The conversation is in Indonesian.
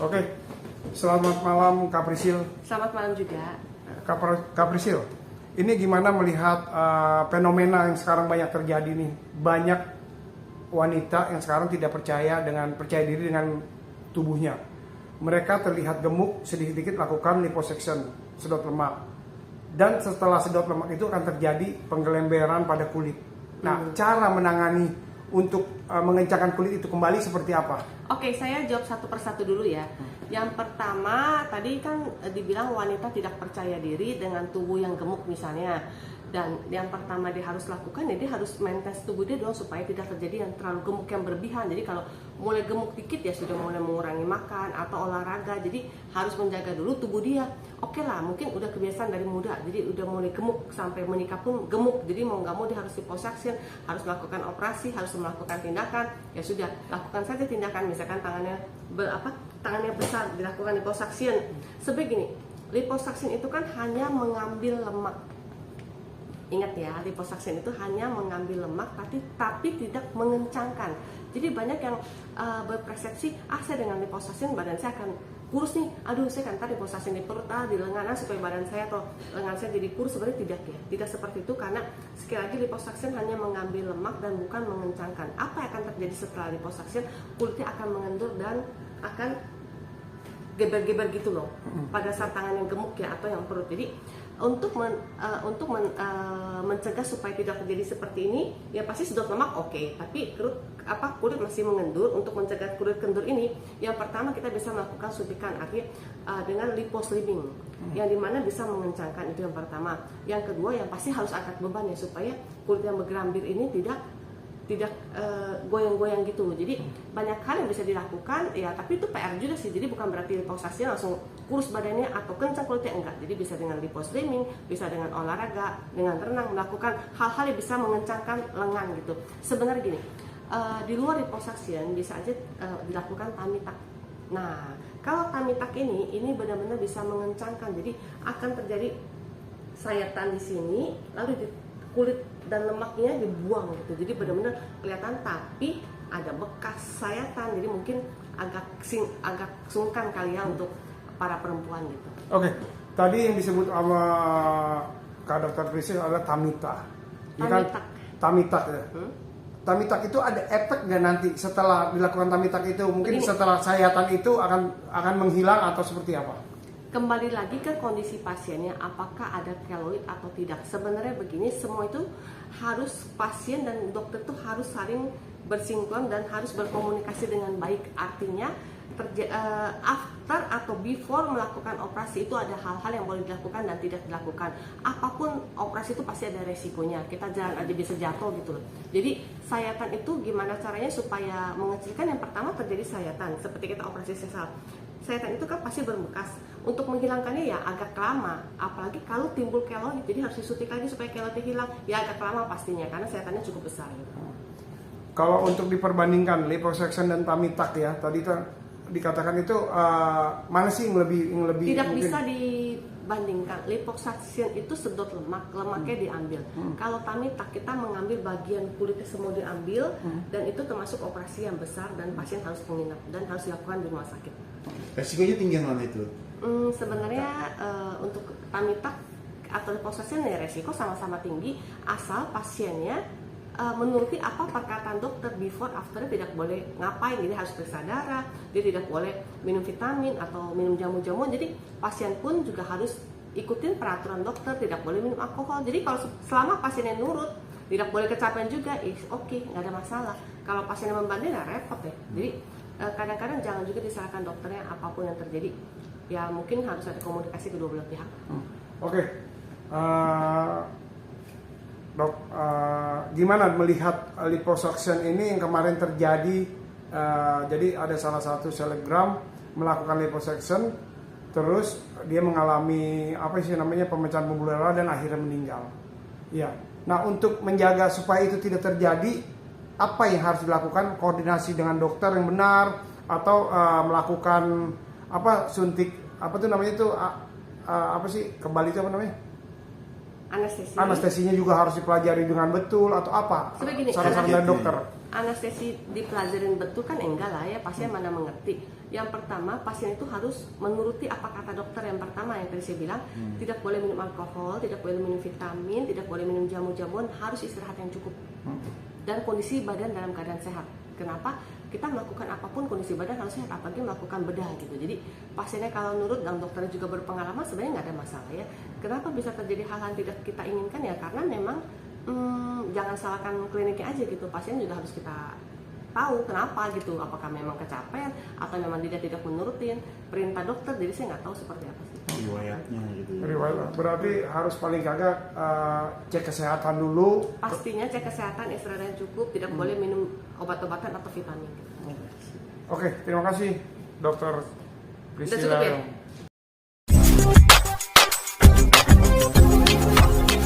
Oke, selamat malam Kak Prisil. Selamat malam juga. Kak Prisil, ini gimana melihat fenomena yang sekarang banyak terjadi nih? Banyak wanita yang sekarang tidak percaya diri dengan tubuhnya. Mereka terlihat gemuk, sedikit-sedikit lakukan liposuction, sedot lemak. Dan setelah sedot lemak itu akan terjadi penggelemberan pada kulit. Nah, cara menangani untuk mengencangkan kulit itu kembali seperti apa? Oke, saya jawab satu persatu dulu ya. Yang pertama, tadi kan dibilang wanita tidak percaya diri dengan tubuh yang gemuk misalnya. Dan yang pertama dia harus lakukan, ya dia harus maintain tubuh dia dong supaya tidak terjadi yang terlalu gemuk yang berlebihan. Jadi kalau mulai gemuk dikit ya sudah mulai mengurangi makan atau olahraga. Jadi harus menjaga dulu tubuh dia. Oke lah, mungkin udah kebiasaan dari muda, jadi udah mulai gemuk sampai menikah pun gemuk. Jadi mau nggak mau dia harus liposuction, harus melakukan operasi, harus melakukan tindakan. Ya sudah, lakukan saja tindakan. Misalkan tangannya besar, dilakukan liposuction. Sebegini, liposuction itu kan hanya mengambil lemak. Ingat ya, liposuction itu hanya mengambil lemak tapi tidak mengencangkan. Jadi banyak yang berpersepsi, saya dengan liposuction badan saya akan kurus nih. Aduh, saya kan tadi liposuction di perut, di lengan supaya badan saya atau lengan saya jadi kurus. Sebenarnya tidak ya, tidak seperti itu karena sekali lagi liposuction hanya mengambil lemak dan bukan mengencangkan. Apa yang akan terjadi setelah liposuction? Kulitnya akan mengendur dan akan geber-geber gitu loh pada saat tangan yang gemuk ya atau yang perut. Jadi untuk mencegah supaya tidak terjadi seperti ini, ya pasti sedot lemak oke, tapi kulit masih mengendur. Untuk mencegah kulit kendur ini, yang pertama kita bisa melakukan suntikan dengan liposlimming, yang dimana bisa mengencangkan, itu yang pertama. Yang kedua, yang pasti harus angkat beban ya supaya kulit yang bergerambir ini tidak goyang-goyang gitu. Jadi banyak hal yang bisa dilakukan ya, tapi itu PR juga sih. Jadi bukan berarti liposuction langsung kurus badannya atau kencang kulitnya, enggak. Jadi bisa dengan liposlimming, bisa dengan olahraga, dengan renang, melakukan hal-hal yang bisa mengencangkan lengan gitu. Sebenarnya gini, di luar liposuction bisa aja dilakukan tummy tuck. Nah, kalau tummy tuck ini benar-benar bisa mengencangkan. Jadi akan terjadi sayatan di sini, lalu di kulit dan lemaknya dibuang gitu. Jadi benar-benar kelihatan, tapi ada bekas sayatan. Jadi mungkin agak sungkan kali ya untuk para perempuan gitu. Oke, tadi yang disebut sama Kak Dokter Prisil adalah tummy tuck. Tummy tuck ya. Tummy tuck itu ada efek nggak nanti setelah dilakukan tummy tuck itu? Mungkin setelah sayatan itu akan menghilang atau seperti apa? Kembali lagi ke kondisi pasiennya, apakah ada keloid atau tidak. Sebenarnya begini, semua itu harus pasien dan dokter tuh harus saling bersinkron dan harus berkomunikasi dengan baik. Artinya after atau before melakukan operasi itu ada hal-hal yang boleh dilakukan dan tidak dilakukan. Apapun operasi itu pasti ada resikonya. Kita jalan aja bisa jatuh gitu loh. Jadi sayatan itu gimana caranya supaya mengecilkan? Yang pertama terjadi sayatan seperti kita operasi sesar. Sayatan itu kan pasti berbekas. Untuk menghilangkannya ya agak lama, apalagi kalau timbul keloid, jadi harus disuntik lagi supaya keloidnya hilang. Ya agak lama pastinya karena sayatannya cukup besar gitu. Kalau untuk diperbandingkan liposuction dan tummy tuck ya, tadi kan dikatakan itu mana sih yang lebih tidak mungkin? Bisa dibandingkan. Liposuction itu sedot lemaknya diambil. Kalau tummy tuck kita mengambil bagian kulitnya semua diambil, dan itu termasuk operasi yang besar dan pasien harus menginap dan harus dilakukan di rumah sakit. Resikonya tinggi mana itu? Sebenarnya untuk tummy tuck atau liposuction ya resiko sama-sama tinggi, asal pasiennya menuruti apa perkataan dokter. Before after tidak boleh ngapain, jadi harus periksa darah, dia tidak boleh minum vitamin atau minum jamu-jamuan. Jadi pasien pun juga harus ikutin peraturan dokter, tidak boleh minum alkohol. Jadi kalau selama pasiennya nurut, tidak boleh kecapean juga, oke, nggak ada masalah. Kalau pasiennya membandel ya repot ya. Jadi kadang-kadang jangan juga disalahkan dokternya apapun yang terjadi. Ya mungkin harus ada komunikasi kedua belah pihak. Oke. Dok, gimana melihat liposuction ini yang kemarin terjadi? Jadi ada salah satu selebgram melakukan liposuction, terus dia mengalami pemecahan pembuluh darah dan akhirnya meninggal. Ya. Nah, untuk menjaga supaya itu tidak terjadi, apa yang harus dilakukan? Koordinasi dengan dokter yang benar atau melakukan suntik kembali itu apa namanya? Anestesi. Anestesinya juga harus dipelajari dengan betul atau apa? Sebenarnya gini, saran-saran dari dokter. anestesi dipelajarin betul kan enggak lah ya, pasien mana mengerti. Yang pertama, pasien itu harus menuruti apa kata dokter. Yang pertama yang tadi saya bilang, tidak boleh minum alkohol, tidak boleh minum vitamin, tidak boleh minum jamu-jamuan, harus istirahat yang cukup. Dan kondisi badan dalam keadaan sehat. Kenapa? Kita melakukan apapun kondisi badan harus sehat, apalagi melakukan bedah gitu. Jadi pasiennya kalau nurut dan dokternya juga berpengalaman, sebenarnya nggak ada masalah ya. Kenapa bisa terjadi hal-hal tidak kita inginkan ya? Karena memang jangan salahkan kliniknya aja gitu, pasien juga harus kita tahu kenapa gitu, apakah memang kecapean atau memang dia tidak menurutin perintah dokter. Jadi saya nggak tahu seperti apa sih riwayatnya gitu ya. Riwayat, berarti harus paling kagak cek kesehatan dulu. pastinya. Cek kesehatan, istirahat yang cukup, tidak boleh minum obat-obatan atau vitamin gitu. Oke, terima kasih Dokter Udah cukup Priscilla. ya?